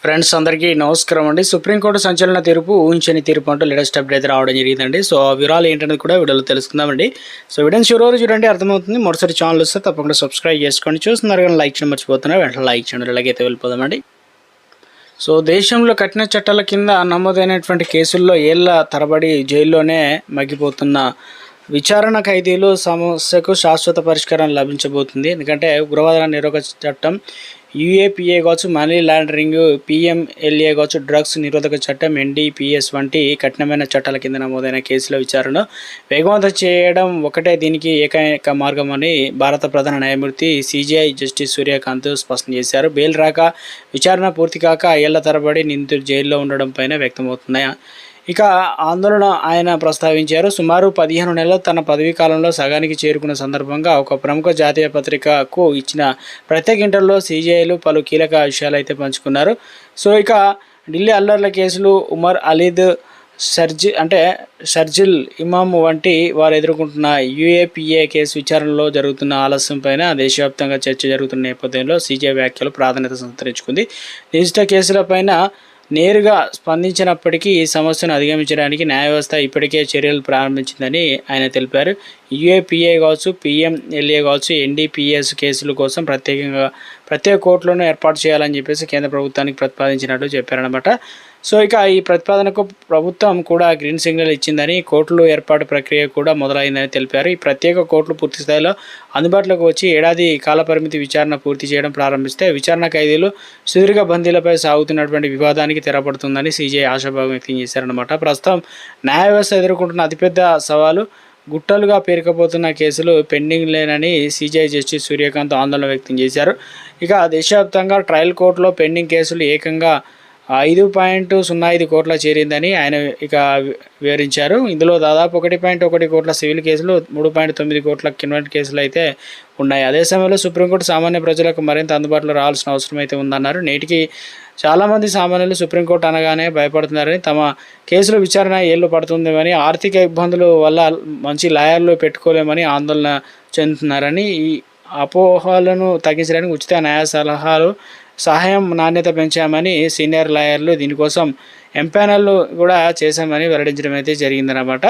Friends అందరికీ నమస్కారం అండి. సుప్రీంకోర్టు సంచలన తీర్పు ఊహించని తీర్పు అంటూ లేటెస్ట్ అప్డేట్ రావడం జరిగిందండి. సో ఆ వివరాలు ఏంటనేది కూడా వీడియోలో తెలుసుకుందామండి. సో వీడియోని చివరి చూడండి, అర్థమవుతుంది. మొదటిసారి ఛానల్ వస్తే తప్పకుండా సబ్స్క్రైబ్ చేసుకోండి. చూస్తున్నారు కానీ లైక్ చేయడం మర్చిపోతున్నారు, వెంటనే లైక్ చేయండి. ఇలాగైతే వెళ్ళిపోదామండి. సో దేశంలో కఠిన చట్టాల కింద నమోదైనటువంటి కేసుల్లో ఏళ్ల తరబడి జైల్లోనే మగ్గిపోతున్న విచారణ ఖైదీలు సమస్యకు శాశ్వత పరిష్కారం లభించబోతుంది. ఎందుకంటే ఉగ్రవాద నిరోధక చట్టం యూఏపీఏ కావచ్చు, మనీ లాండరింగ్ పిఎంఎల్ఏ కావచ్చు, డ్రగ్స్ నిరోధక చట్టం ఎన్డీపీఎస్ వంటి కఠినమైన చట్టాల కింద నమోదైన కేసుల విచారణను వేగవంతం చేయడం ఒకటే దీనికి ఏకైక మార్గం అని భారత ప్రధాన న్యాయమూర్తి సిజేఐ జస్టిస్ సూర్యకాంత్ స్పష్టం చేశారు. బెయిల్ రాక, విచారణ పూర్తి కాక ఏళ్ల తరబడి నిందితులు జైల్లో ఉండడం పైన వ్యక్తమవుతున్నాయి. ఇక ఆందోళన ఆయన ప్రస్తావించారు. సుమారు 15 నెలలు తన పదవీ కాలంలో సగానికి చేరుకున్న సందర్భంగా ఒక ప్రముఖ జాతీయ పత్రికకు ఇచ్చిన ప్రత్యేక ఇంటర్వ్యూలో సీజేఐలు పలు కీలక విషయాలు అయితే పంచుకున్నారు. సో ఇక ఢిల్లీ అల్లర్ల కేసులు, ఉమర్ అలీద్ షర్జిల్ ఇమామ్ వంటి వారు ఎదుర్కొంటున్న యూఏపీఏ కేసు విచారణలో జరుగుతున్న ఆలస్యం పైన దేశవ్యాప్తంగా చర్చ జరుగుతున్న నేపథ్యంలో సీజేఐ వ్యాఖ్యలు ప్రాధాన్యత సంతరించుకుంది. నిర్దిష్ట కేసులపైన నేరుగా స్పందించినప్పటికీ ఈ సమస్యను అధిగమించడానికి న్యాయ వ్యవస్థ ఇప్పటికే చర్యలు ప్రారంభించిందని ఆయన తెలిపారు. యూఏపీఏ కావచ్చు, పిఎంఎల్ఏ కావచ్చు, ఎన్డీపీఎస్ కేసుల కోసం ప్రత్యేక కోర్టులను ఏర్పాటు చేయాలని చెప్పేసి కేంద్ర ప్రభుత్వానికి ప్రతిపాదించినట్టు చెప్పారనమాట. సో ఇక ఈ ప్రతిపాదనకు ప్రభుత్వం కూడా గ్రీన్ సిగ్నల్ ఇచ్చిందని, కోర్టులు ఏర్పాటు ప్రక్రియ కూడా మొదలైందని తెలిపారు. ఈ ప్రత్యేక కోర్టులు పూర్తి స్థాయిలో అందుబాటులోకి వచ్చి ఏడాది కాలపరిమితి విచారణ పూర్తి చేయడం ప్రారంభిస్తే విచారణ ఖైదీలు సుదీర్ఘ బందీలపై సాగుతున్నటువంటి వివాదానికి తెరపడుతుందని సీజేఐ ఆశాభావం వ్యక్తం చేశారనమాట. ప్రస్తుతం న్యాయ వ్యవస్థ ఎదుర్కొంటున్న అతిపెద్ద సవాలు గుట్టలుగా పేరుకుపోతున్న కేసులు పెండింగ్ లేనని సీజేఐ జస్టిస్ సూర్యకాంత్ ఆందోళన వ్యక్తం చేశారు. ఇక దేశవ్యాప్తంగా ట్రయల్ కోర్టులో పెండింగ్ కేసులు ఏకంగా 5.05 కోట్ల చేరిందని ఆయన ఇక వివరించారు. ఇందులో దాదాపు 1.1 కోట్ల సివిల్ కేసులు, 3.9 కోట్ల క్రిమినల్ కేసులు అయితే ఉన్నాయి. అదే సమయంలో సుప్రీంకోర్టు సామాన్య ప్రజలకు మరింత అందుబాటులో రావాల్సిన అవసరం అయితే ఉందన్నారు. నేటికి చాలామంది సామాన్యులు సుప్రీంకోర్టు అనగానే భయపడుతున్నారని, తమ కేసుల విచారణ ఏళ్ళు పడుతుందని, ఆర్థిక ఇబ్బందుల వల్ల మంచి లాయర్లు పెట్టుకోలేమని ఆందోళన చెందుతున్నారని, ఈ అపోహలను తగ్గించడానికి ఉచిత న్యాయ సహాయం నాణ్యత పెంచామని సీనియర్ లాయర్లు దీనికోసం ఎంపానల్ కూడా చేశామని వెల్లడించడం అయితే జరిగిందన్నమాట.